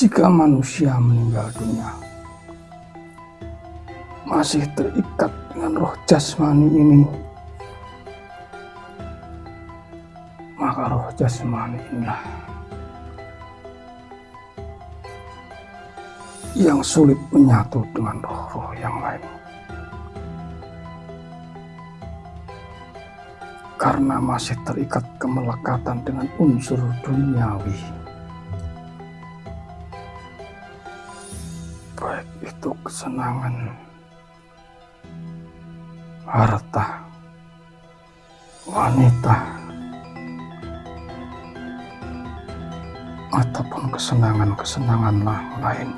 Jika manusia meninggal dunia, masih terikat dengan roh jasmani ini, maka roh jasmani inilah yang sulit menyatu dengan roh-roh yang lain. Karena masih terikat kemelekatan dengan unsur duniawi. Baik itu kesenangan, harta, wanita, ataupun kesenangan-kesenangan lain.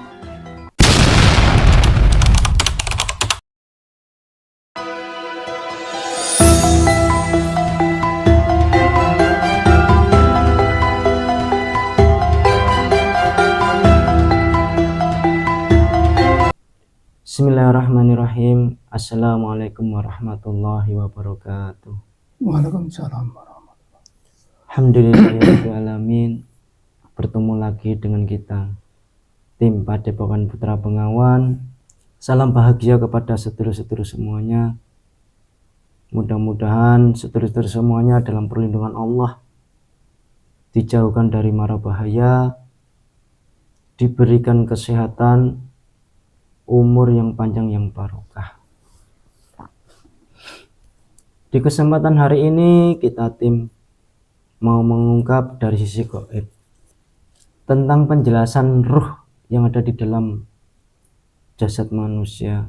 Bismillahirrahmanirrahim. Assalamualaikum warahmatullahi wabarakatuh. Waalaikumsalam warahmatullahi wabarakatuh. Alhamdulillahirrahmanirrahim. Bertemu lagi dengan kita, tim Padepokan Putra Bengawan. Salam bahagia kepada sedulur-sedulur semuanya. Mudah-mudahan sedulur-sedulur semuanya dalam perlindungan Allah, dijauhkan dari mara bahaya, diberikan kesehatan, umur yang panjang yang barokah. Di kesempatan hari ini kita tim mau mengungkap dari sisi gaib tentang penjelasan ruh yang ada di dalam jasad manusia.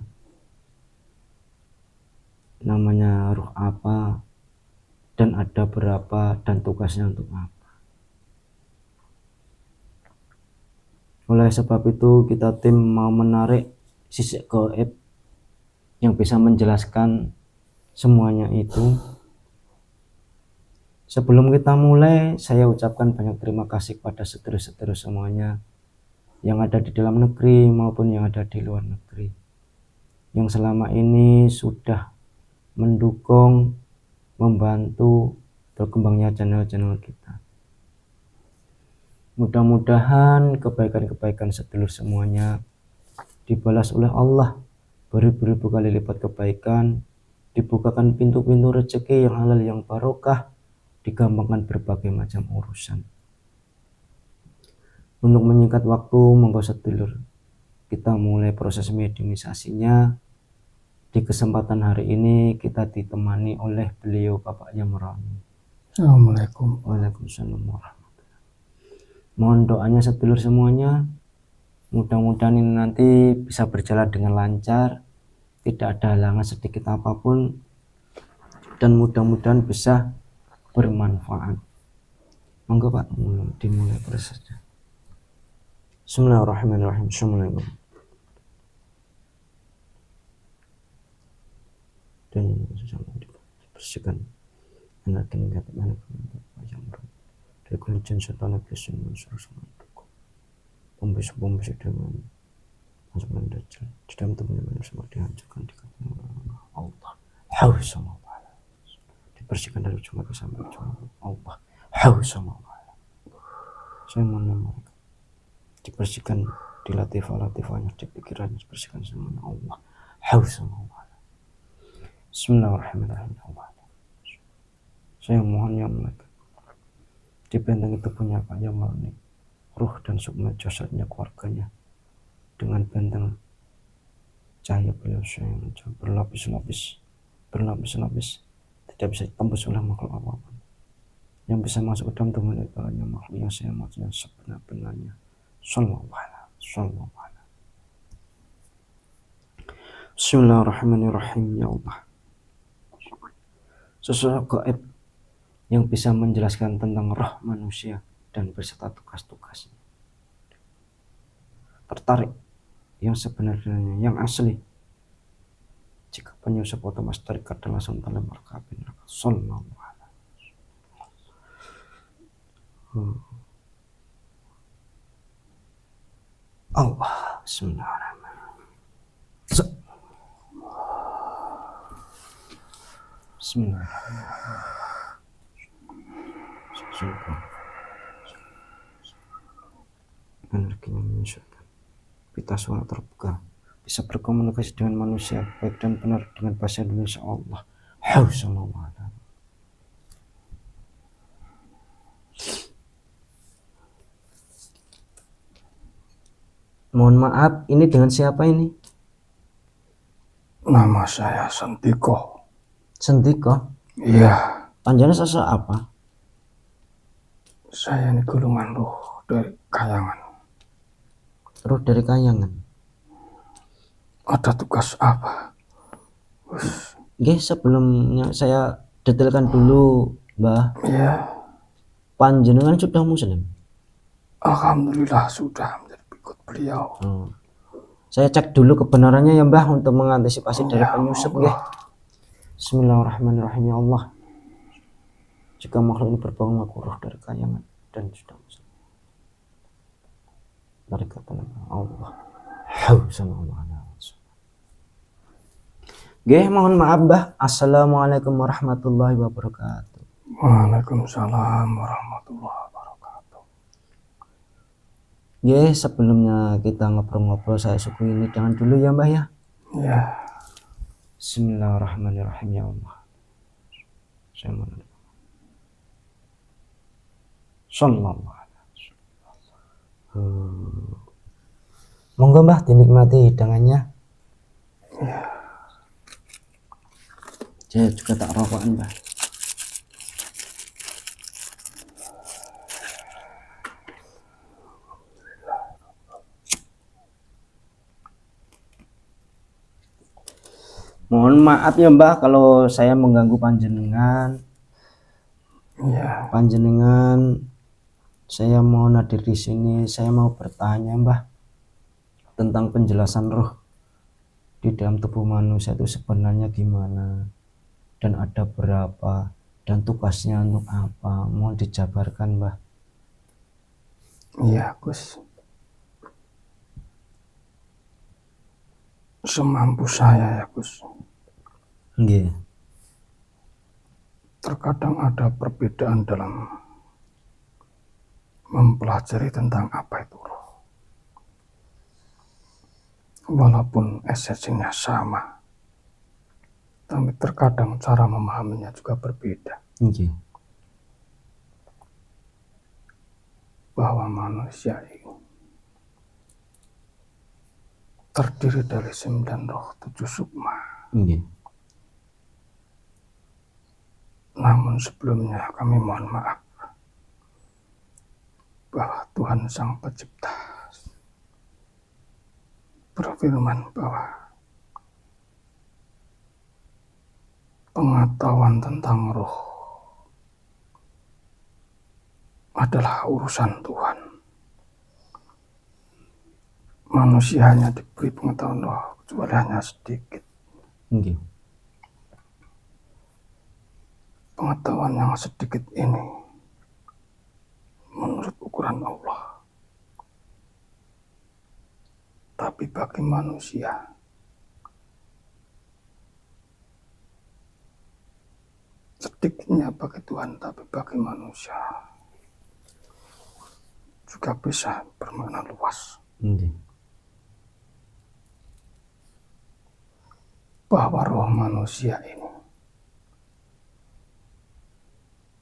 Namanya ruh apa, dan ada berapa, dan tugasnya untuk apa. Oleh sebab itu kita tim mau menarik sisi gaib yang bisa menjelaskan semuanya itu. Sebelum kita mulai, saya ucapkan banyak terima kasih kepada sedulur-sedulur semuanya yang ada di dalam negeri maupun yang ada di luar negeri, yang selama ini sudah mendukung, membantu berkembangnya channel-channel kita. Mudah-mudahan kebaikan-kebaikan sedulur semuanya dibalas oleh Allah beribu-ribu kali lipat kebaikan, dibukakan pintu-pintu rezeki yang halal yang barokah, digampangkan berbagai macam urusan. Untuk menyingkat waktu, monggo sedulur kita mulai proses mediumisasinya. Di kesempatan hari ini kita ditemani oleh beliau Bapak Yamrani. Assalamualaikum. Waalaikumsalam warahmatullahi. Mohon doanya sedulur semuanya, mudah-mudahan ini nanti bisa berjalan dengan lancar, tidak ada halangan sedikit apapun, dan mudah-mudahan bisa bermanfaat. Monggo Pak, dimulai prosesnya. Bismillahirrahmanirrahim. Assalamualaikum. Dan bersihkan energi negatif yang dari kuliah setan iblis yang mensuruh pembesuk dengan masukan dajjal di dalam tubuhnya manusia dihancurkan di kaki Allah. Hausamah dibersihkan dari ujung kaki sampai ujung Allah. Hausamah saya mohon mereka dibersihkan di latifah-latifahnya, di pikirannya, dibersihkan semuanya Allah. Hausamah. Bismillahirrahmanirrahim. Saya mohon ya mereka di benteng itu punya Pak Yamrani, ruh dan sukma jasadnya, keluarganya, dengan benteng cahaya beliau yang berlapis-lapis, tidak bisa ditembus oleh makhluk apapun. Yang bisa masuk ke dalam tubuh itu hanya makhluk yang saya maksudnya sebenar-benarnya. Sallallahu alaihi. Bismillahirrahmanirrahim. Ya Allah, sosok gaib yang bisa menjelaskan tentang roh manusia dan beserta tugas-tugasnya. Tertarik yang sebenarnya, yang asli. Jika penyusup otomatis terikat dan langsung dalam markabin. Sallallahu alaihi. Allah. Bismillahirrahmanirrahim. Bismillahirrahmanirrahim. energinya menyusulkan, pita suara terbuka, bisa berkomunikasi dengan manusia baik dan benar dengan bahasa Indonesia. Allah Hausamallah. Mohon maaf, ini dengan siapa ini? Nama saya Sentiko. Sentiko? Iya, Panjangnya sosok apa? saya ini golongan roh dari Kayangan. Roh dari Kayangan. Ada tugas apa? Nggih, sebelumnya saya detailkan dulu, Mbah. Iya, Panjenengan sudah muslim? alhamdulillah sudah menjadi pengikut beliau. Saya cek dulu kebenarannya ya, Mbah, untuk mengantisipasi dari Ya penyusup, Allah. nggih. Bismillahirrahmanirrahim. Ya Allah, jika makhluk ini berbohong, aku roh dari Kayangan dan sudah muslim. Dari kata Allah. Hausamallah. Nggih, mohon maaf, Mbah. Assalamualaikum warahmatullahi wabarakatuh. Waalaikumsalam warahmatullahi wabarakatuh. Nggih, sebelumnya kita ngobrol-ngobrol, saya suku ini jangan dulu ya, Mbah ya. Ya, Bismillahirrahmanirrahim. Ya Allah, saya mohon. Sallallahu alaihi wasallam. Monggo, Mbah, dinikmati hidangannya. ya. Saya juga tak rokokan, Mbah. Mohon maaf ya, Mbah, kalau saya mengganggu panjenengan. Ya, Panjenengan, saya mau hadir di sini. Saya mau bertanya, Mbah, tentang penjelasan roh di dalam tubuh manusia itu sebenarnya gimana, dan ada berapa, dan tugasnya untuk apa. Mohon dijabarkan, Mbah. iya Gus. Semampu saya ya Gus. Nggih. Terkadang ada perbedaan dalam mempelajari tentang apa itu roh. Walaupun esensinya sama, tapi terkadang cara memahaminya juga berbeda. Nggih. Bahwa manusia ini terdiri dari 9 roh 7 sukma. Nggih. Namun sebelumnya kami mohon maaf bahwa Tuhan Sang Pencipta berfirman bahwa pengetahuan tentang roh adalah urusan Tuhan. Manusia hanya diberi pengetahuan roh kecuali hanya sedikit. Nggih. Pengetahuan yang sedikit ini menurut ukuran Allah. Tapi bagi manusia, sedikitnya bagi Tuhan, tapi bagi manusia juga bisa bermakna luas. Nggih. Bahwa roh manusia ini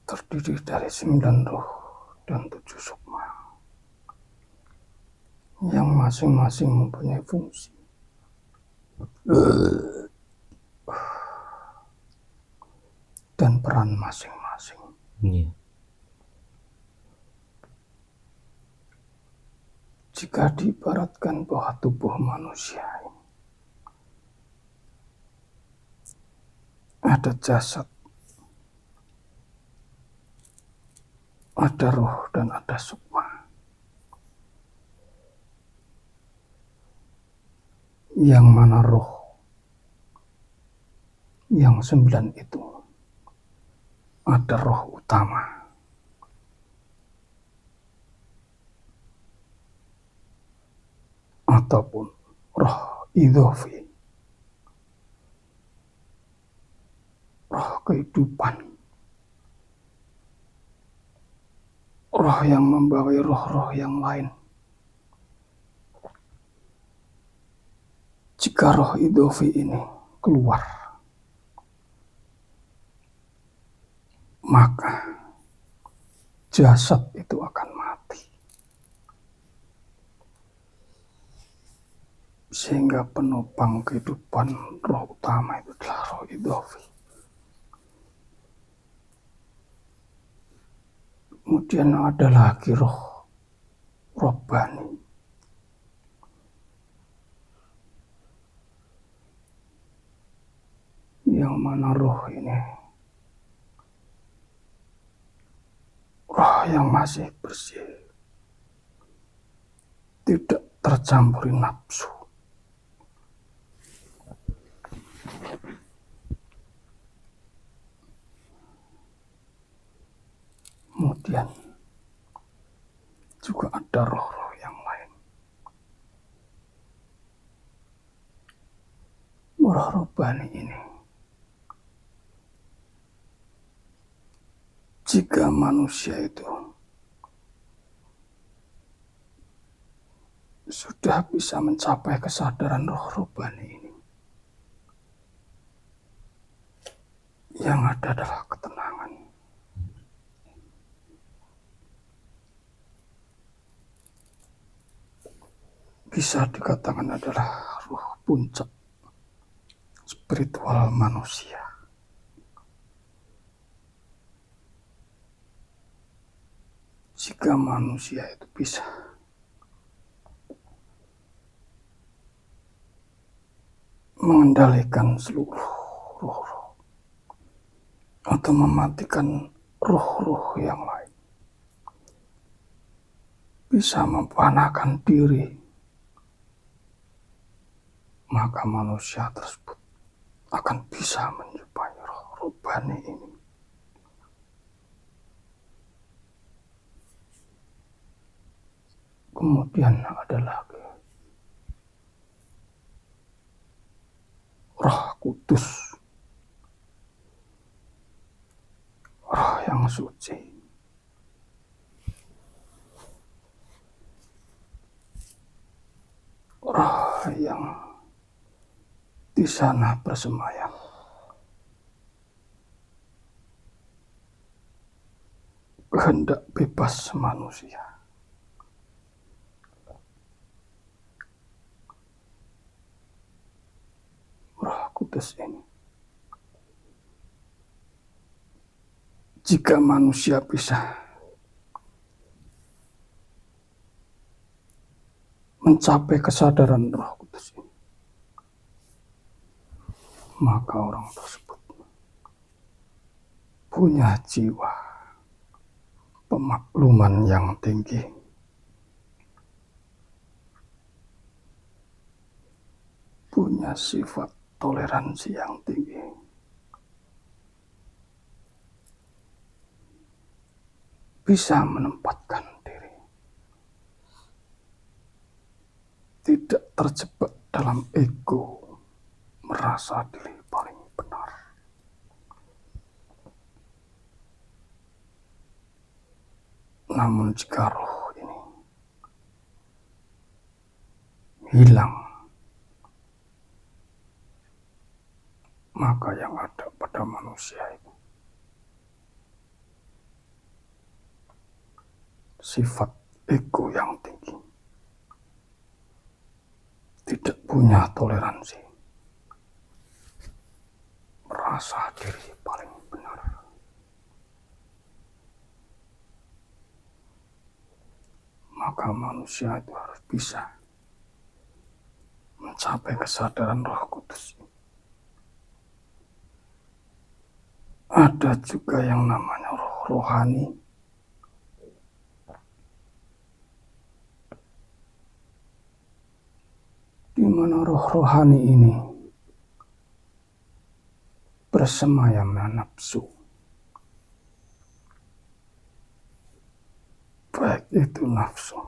terdiri dari 9 roh dan 7 sukma yang masing-masing mempunyai fungsi dan peran masing-masing. Nggih. Jika diibaratkan bahwa tubuh manusia ini ada jasad, ada roh dan ada sukma. Yang mana roh yang 9 itu ada roh utama, ataupun roh idhofi, roh kehidupan, roh yang membawai roh-roh yang lain Jika roh idofi ini keluar, maka jasad itu akan mati. Sehingga penopang kehidupan roh utama itu adalah roh idofi. Kemudian ada lagi roh robbani. Yang mana roh ini, roh yang masih bersih, tidak tercampuri nafsu. Kemudian juga ada roh-roh yang lain. Roh robbani ini, jika manusia itu sudah bisa mencapai kesadaran roh robbani ini, yang ada adalah ketenangan. Bisa dikatakan adalah ruh puncak spiritual manusia. Jika manusia itu bisa mengendalikan seluruh roh-roh atau mematikan roh-roh yang lain, bisa mempanahkan diri, maka manusia tersebut akan bisa menjumpai roh robbani ini. Kemudian ada lagi roh kudus, roh yang suci, roh yang di sana bersemayam. Kehendak bebas manusia. Roh kudus ini, jika manusia bisa mencapai kesadaran roh kudus ini, maka orang tersebut punya jiwa pemakluman yang tinggi, punya sifat toleransi yang tinggi, bisa menempatkan diri, tidak terjebak dalam ego, merasa diri paling benar. Namun jika roh ini hilang, maka yang ada pada manusia itu sifat ego yang tinggi, tidak punya toleransi, merasa diri paling benar. Maka manusia itu harus bisa mencapai kesadaran roh kudus. Ada juga yang namanya roh rohani. Di mana roh rohani ini bersemayam nafsu. Baik itu nafsu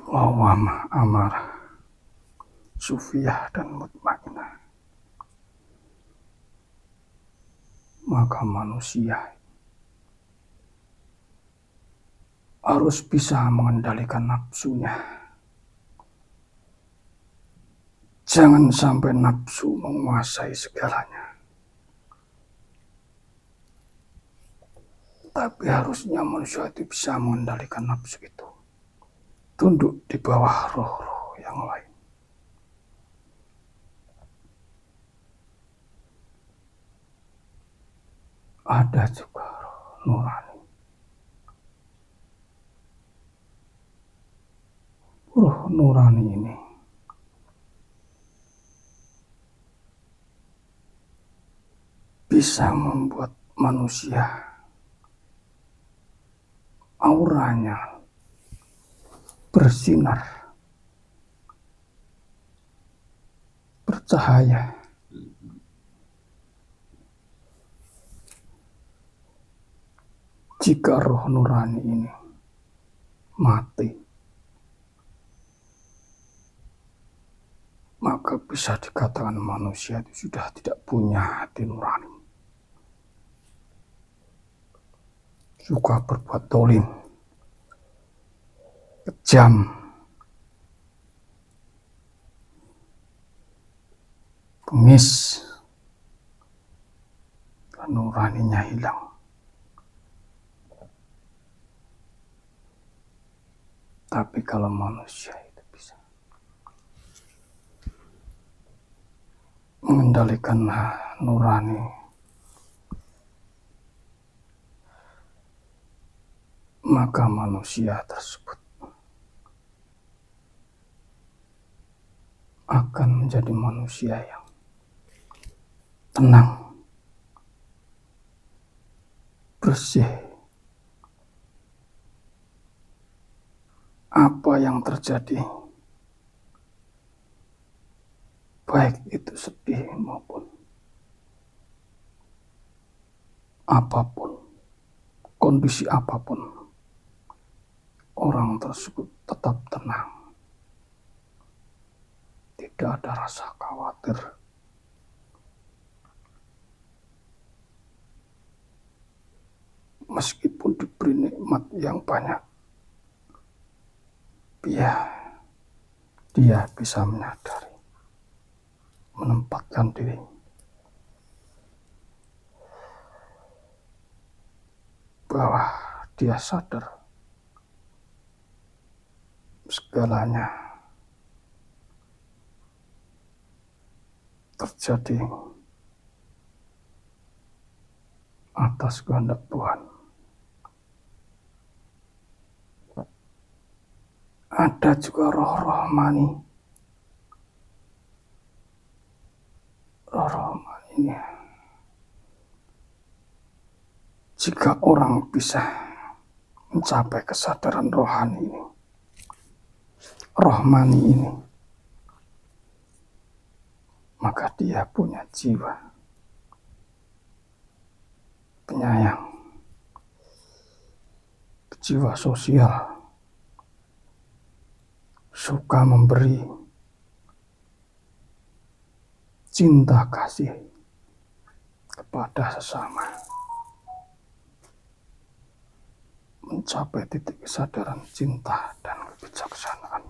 lawamah, amarah, sufiyah, dan mutmainah. Maka manusia harus bisa mengendalikan nafsunya Jangan sampai nafsu menguasai segalanya. Tapi harusnya manusia itu bisa mengendalikan nafsu itu. Tunduk di bawah roh-roh yang lain. Ada juga roh nurani. Roh nurani ini bisa membuat manusia auranya bersinar, bercahaya. Jika roh nurani ini mati, maka bisa dikatakan manusia itu sudah tidak punya hati nurani. Suka berbuat dolim, kejam, bengis, dan nuraninya hilang. Tapi kalau manusia itu bisa mengendalikan nurani, maka manusia tersebut akan menjadi manusia yang tenang, bersih. Apa yang terjadi, baik itu sedih maupun apapun, kondisi apapun, orang tersebut tetap tenang. Tidak ada rasa khawatir. Meskipun diberi nikmat yang banyak, dia bisa menyadari, menempatkan diri bahwa dia sadar segalanya terjadi atas kehendak Tuhan. Ada juga roh rohmani. Roh rohmani ini, jika orang bisa mencapai kesadaran rohani ini, rohmani ini, maka dia punya jiwa penyayang, jiwa sosial, suka memberi, cinta kasih kepada sesama, mencapai titik kesadaran cinta dan kebijaksanaan.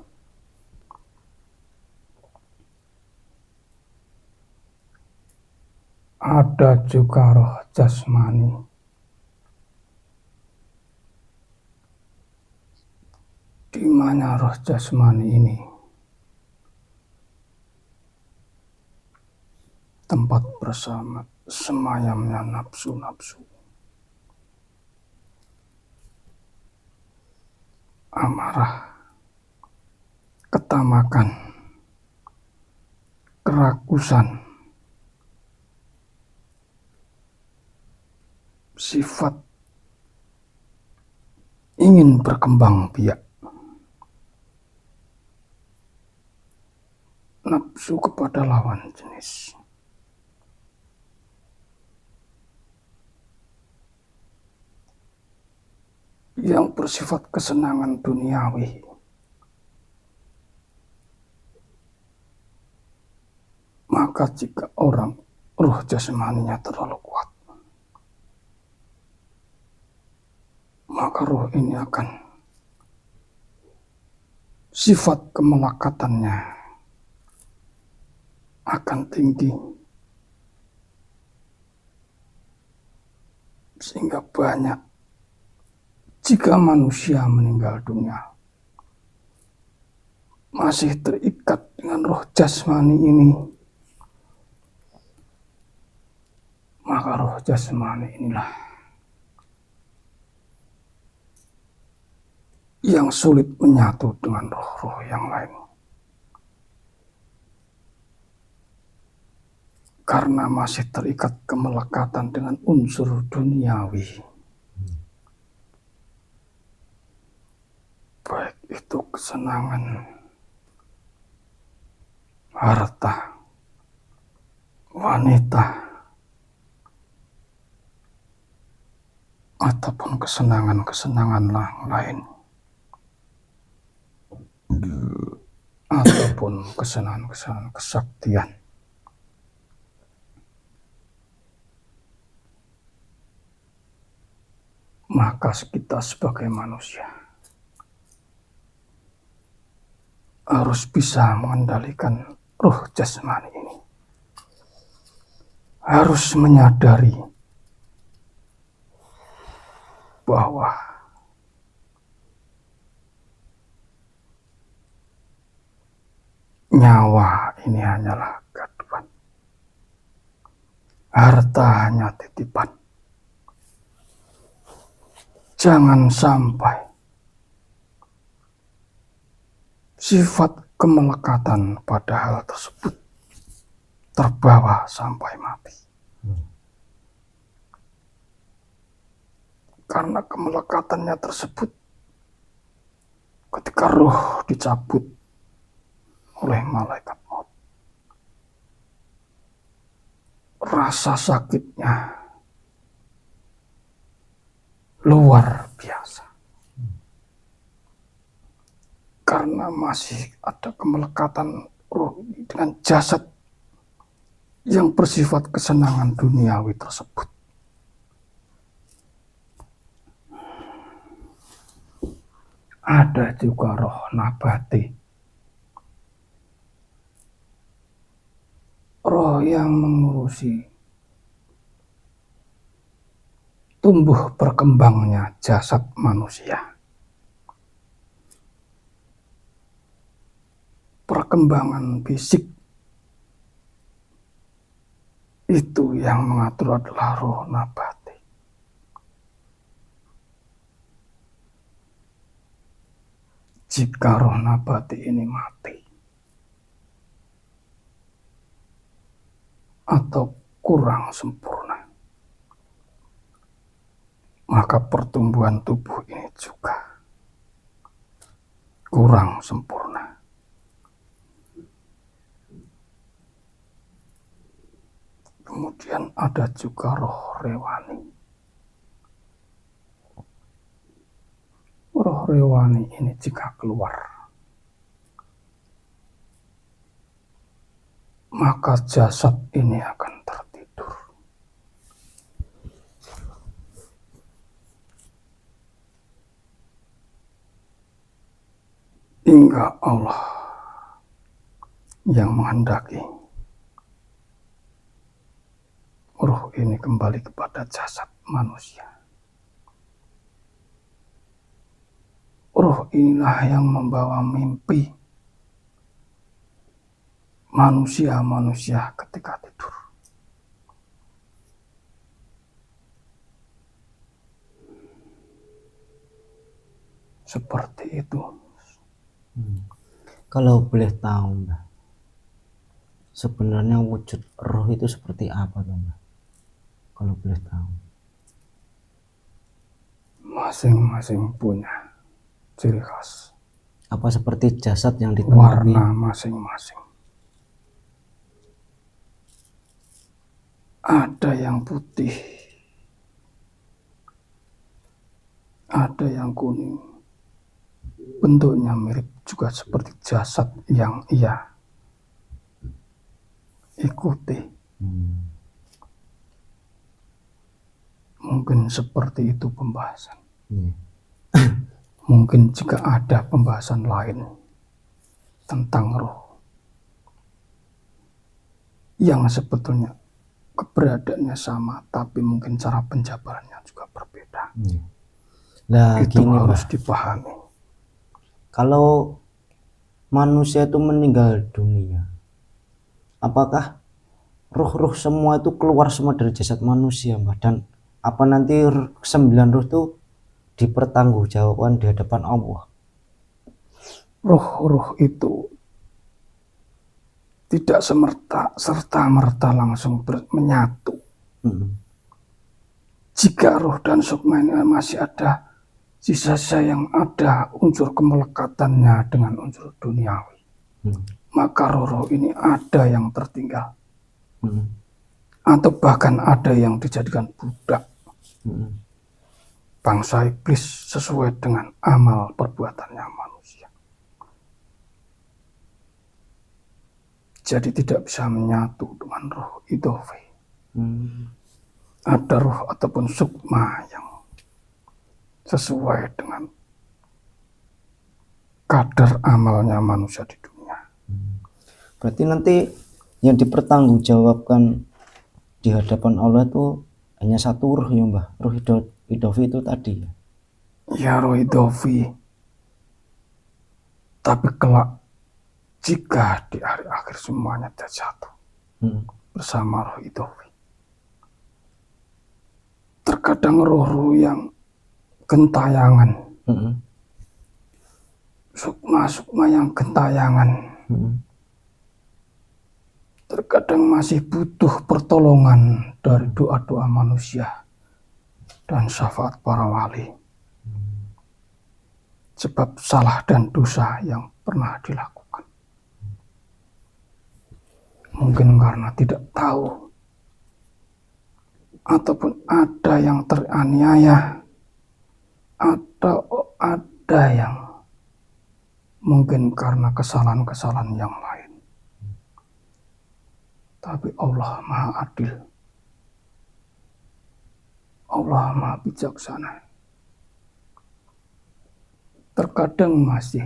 Ada juga roh jasmani. Di mana roh jasmani ini tempat bersama semayamnya nafsu-nafsu, amarah, ketamakan, kerakusan, sifat ingin berkembang biak, nafsu kepada lawan jenis, yang bersifat kesenangan duniawi. Maka jika orang roh jasmaninya terlalu kuat, maka roh ini akan sifat kemelekatannya akan tinggi, sehingga banyak jika manusia meninggal dunia masih terikat dengan roh jasmani ini, maka roh jasmani inilah yang sulit menyatu dengan roh-roh yang lain. Karena masih terikat kemelekatan dengan unsur duniawi. Baik itu kesenangan, harta, wanita, ataupun kesenangan-kesenangan lain. Ataupun kesenangan-kesenangan kesaktian. Maka kita sebagai manusia harus bisa mengendalikan roh jasmani ini. Harus menyadari bahwa nyawa ini hanyalah gaduhan. Harta hanya titipan. Jangan sampai sifat kemelekatan pada hal tersebut terbawa sampai mati. Karena kemelekatannya tersebut, ketika roh dicabut oleh malaikat maut, rasa sakitnya luar biasa. Karena masih ada kemelekatan roh dengan jasad yang bersifat kesenangan duniawi tersebut. Ada juga roh nabati, roh yang mengurusi tumbuh berkembangnya jasad manusia. Perkembangan fisik itu yang mengatur adalah roh nabati. Jika roh nabati ini mati atau kurang sempurna, maka pertumbuhan tubuh ini juga kurang sempurna. Kemudian ada juga roh rewani. Roh rewani ini jika keluar, maka jasad ini akan tertidur. Hingga Allah yang menghendaki roh ini kembali kepada jasad manusia. Roh inilah yang membawa mimpi manusia-manusia ketika tidur. Seperti itu. Kalau boleh tahu, Mbah, sebenarnya wujud roh itu seperti apa, Mbah? Kalau boleh tahu. Masing-masing punya ciri khas. Apa seperti jasad yang ditemui? Warna masing-masing. Ada yang putih, ada yang kuning. Bentuknya mirip juga seperti jasad yang ia ikuti. Mungkin seperti itu pembahasan. Mungkin jika ada pembahasan lain tentang roh, yang sebetulnya keberadaannya sama, tapi mungkin cara penjabarannya juga berbeda. Nah, Itu gini harus Mbah, dipahami. kalau manusia itu meninggal dunia, apakah ruh-ruh semua itu keluar semua dari jasad manusia, Mbah? Dan apa nanti 9 ruh itu dipertanggungjawabkan di hadapan Allah? Roh-roh itu tidak serta-merta langsung menyatu. Jika roh dan sukma ini masih ada sisa-sisa yang ada unsur kemelekatannya dengan unsur duniawi, maka roh-roh ini ada yang tertinggal, atau bahkan ada yang dijadikan budak bangsa iblis sesuai dengan amal perbuatannya manusia. Jadi tidak bisa menyatu dengan roh idofi. Ada roh ataupun sukma yang sesuai dengan kadar amalnya manusia di dunia. Berarti nanti yang dipertanggungjawabkan di hadapan Allah itu hanya satu ruh ya Mbah, ruh idofi itu tadi. Ya roh idofi. Tapi kelak jika di akhir semuanya terjatuh bersama roh idofi. Terkadang roh-roh yang gentayangan, sukma-sukma yang gentayangan, terkadang masih butuh pertolongan dari doa-doa manusia dan syafaat para wali. Sebab salah dan dosa yang pernah dilakukan. Mungkin karena tidak tahu, ataupun ada yang teraniaya, atau ada yang mungkin karena kesalahan-kesalahan yang lain. Tapi Allah Maha Adil. Allah Maha Bijaksana. Terkadang masih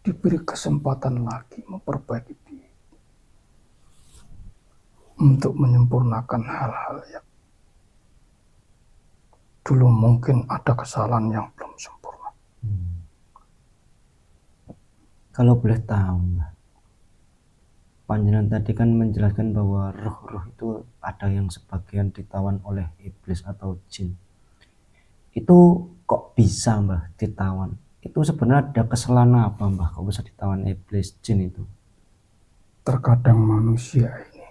diberi kesempatan lagi memperbaiki diri untuk menyempurnakan hal-hal yang dulu mungkin ada kesalahan yang belum sempurna. Kalau boleh tahu, panjenengan tadi kan menjelaskan bahwa roh-roh itu ada yang sebagian ditawan oleh iblis atau jin. Itu kok bisa Mbah ditawan? Itu sebenarnya ada kesalahan apa Mbah kok bisa ditawan iblis jin itu? Terkadang manusia ini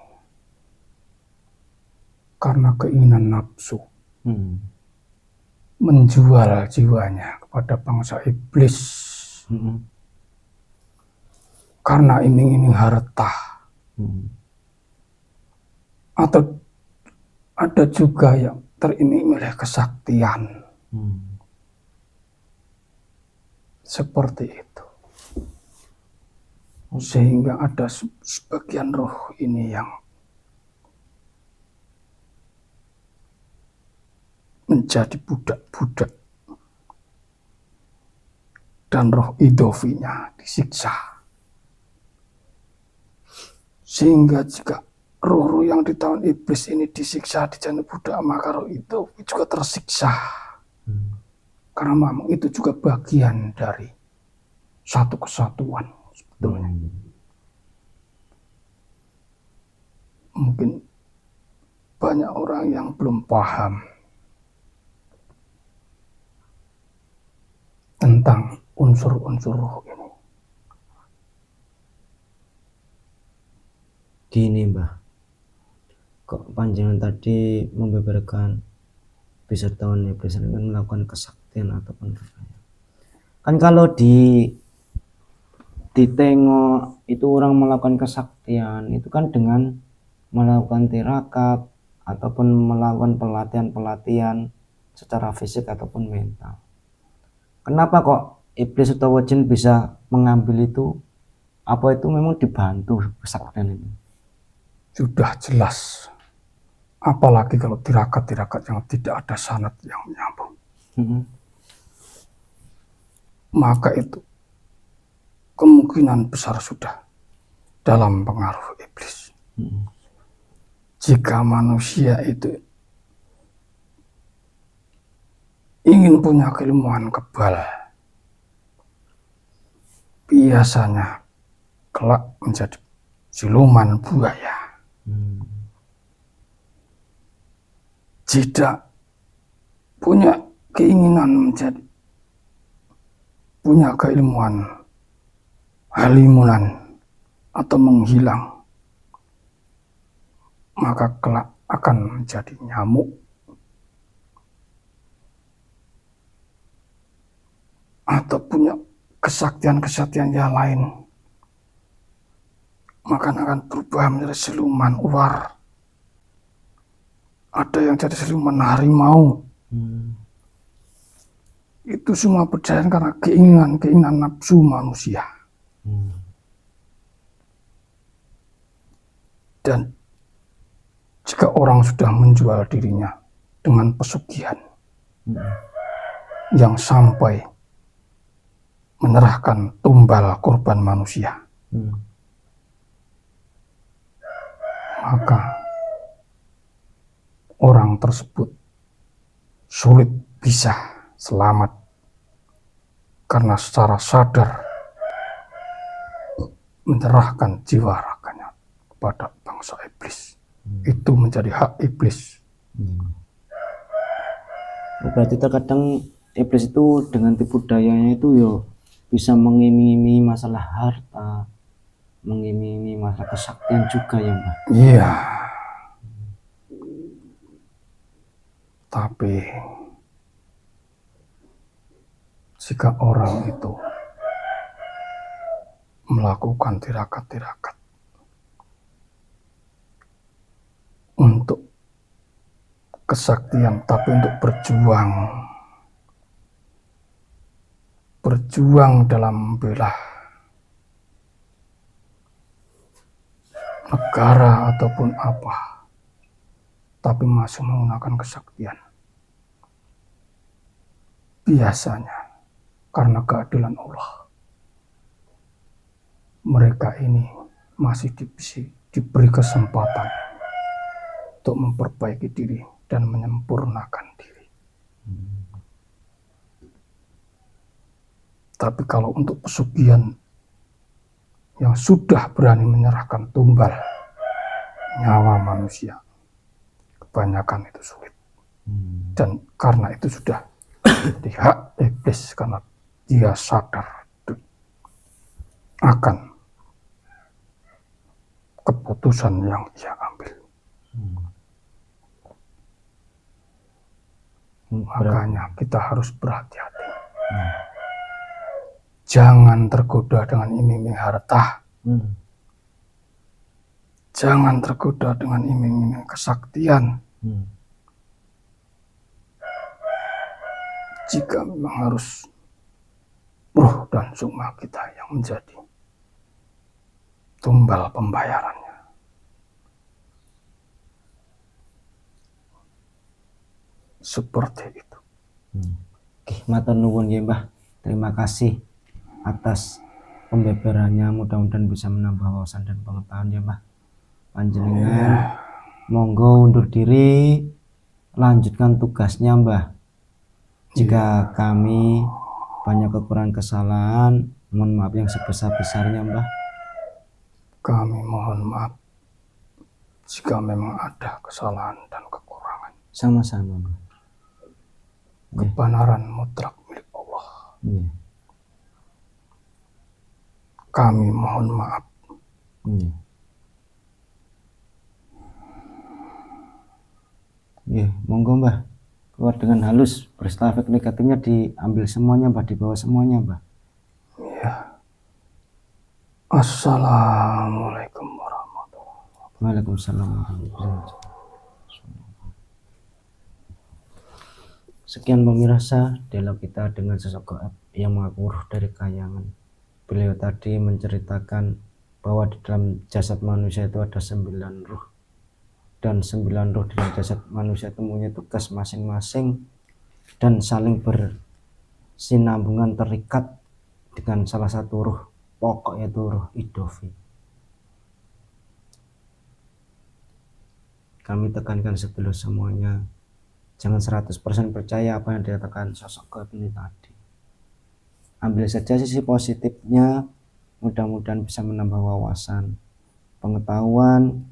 karena keinginan nafsu menjual jiwanya kepada bangsa iblis karena iming-iming harta, atau ada juga yang teriming oleh kesaktian. Seperti itu. Sehingga ada sebagian roh ini yang menjadi budak-budak dan roh idofinya disiksa. Sehingga jika roh-roh yang ditawan iblis ini disiksa di jalan budak, maka roh itu juga tersiksa. Karena memang itu juga bagian dari satu kesatuan sebetulnya. Mungkin banyak orang yang belum paham tentang unsur-unsur roh ini. Gini Mbah, kok panjenengan tadi membeberkan bisa tahun iblis dengan melakukan kesaktian ataupun apa? Kan kalau ditengok itu orang melakukan kesaktian itu kan dengan melakukan tirakat ataupun melakukan pelatihan secara fisik ataupun mental. Kenapa kok iblis atau jin bisa mengambil itu? Apa itu memang dibantu kesaktian itu? Sudah jelas. Apalagi kalau tirakat-tirakat yang tidak ada sanad yang menyambung. Maka itu kemungkinan besar sudah dalam pengaruh iblis. Jika manusia itu ingin punya keilmuan kebal, biasanya kelak menjadi siluman buaya. Tidak punya keinginan punya keilmuan halimunan atau menghilang, maka kelak akan menjadi nyamuk atau punya kesaktian-kesaktian yang lain, maka akan berubah menjadi siluman ular. Ada yang jadi siluman harimau. Itu semua berjalan karena keinginan nafsu manusia. Dan jika orang sudah menjual dirinya dengan pesugihan yang sampai menyerahkan tumbal korban manusia, maka orang tersebut sulit bisa selamat karena secara sadar menyerahkan jiwa raganya kepada bangsa iblis. Itu menjadi hak iblis. Berarti terkadang iblis itu dengan tipu dayanya itu bisa mengiming-imingi masalah harta, mengiming-imingi masalah kesaktian juga ya Mbak. Iya. Tapi jika orang itu melakukan tirakat-tirakat untuk kesaktian, tapi untuk berjuang dalam membela negara ataupun apa, tapi masih menggunakan kesaktian, biasanya karena keadilan Allah, mereka ini masih diberi kesempatan untuk memperbaiki diri dan menyempurnakan diri. Tapi kalau untuk pesugihan yang sudah berani menyerahkan tumbal nyawa manusia, kebanyakan itu sulit. Dan karena itu sudah di hak iblis, karena dia sadar akan keputusan yang ia ambil. Makanya kita harus berhati-hati. Jangan tergoda dengan iming-iming harta. Jangan tergoda dengan iming-iming kesaktian. Jika memang harus ruh dan sukma kita yang menjadi tumbal pembayarannya. Seperti itu. Oke, matur nuwun ya Mbah. Terima kasih atas pembeberannya, mudah-mudahan bisa menambah wawasan dan pengetahuan ya Mbah. Panjenengan monggo undur diri, lanjutkan tugasnya Mbah. Jika kami banyak kekurangan kesalahan, mohon maaf yang sebesar-besarnya Mbah. Kami mohon maaf jika memang ada kesalahan dan kekurangan. Sama-sama Mbah. Kebenaran mutlak milik Allah. Kami mohon maaf. Monggo Mbah, keluar dengan halus, berstafet negatifnya diambil semuanya Mbah, dibawa semuanya Mbah. Assalamualaikum warahmatullahi wabarakatuh. Waalaikumsalam warahmatullahi wabarakatuh. Sekian pemirsa, dialog kita dengan sosok gaib yang mengaku ruh dari kayangan. Beliau tadi menceritakan bahwa di dalam jasad manusia itu ada 9 ruh, dan 9 ruh di dalam jasad manusia itu mempunyai tugas masing-masing dan saling bersinambungan, terikat dengan salah satu ruh pokok, yaitu ruh idofi. kami tekankan sebelum semuanya, jangan 100% percaya apa yang dikatakan sosok gaib ini tadi. Ambil saja sisi positifnya, mudah-mudahan bisa menambah wawasan, pengetahuan,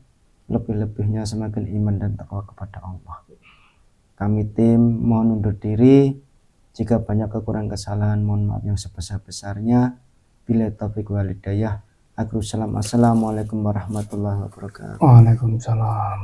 lebih-lebihnya semakin iman dan takwa kepada Allah. Kami tim mohon undur diri, jika banyak kekurangan kesalahan mohon maaf yang sebesar-besarnya. Bila taufiq wal hidayah. Assalamualaikum warahmatullahi wabarakatuh. Waalaikumsalam.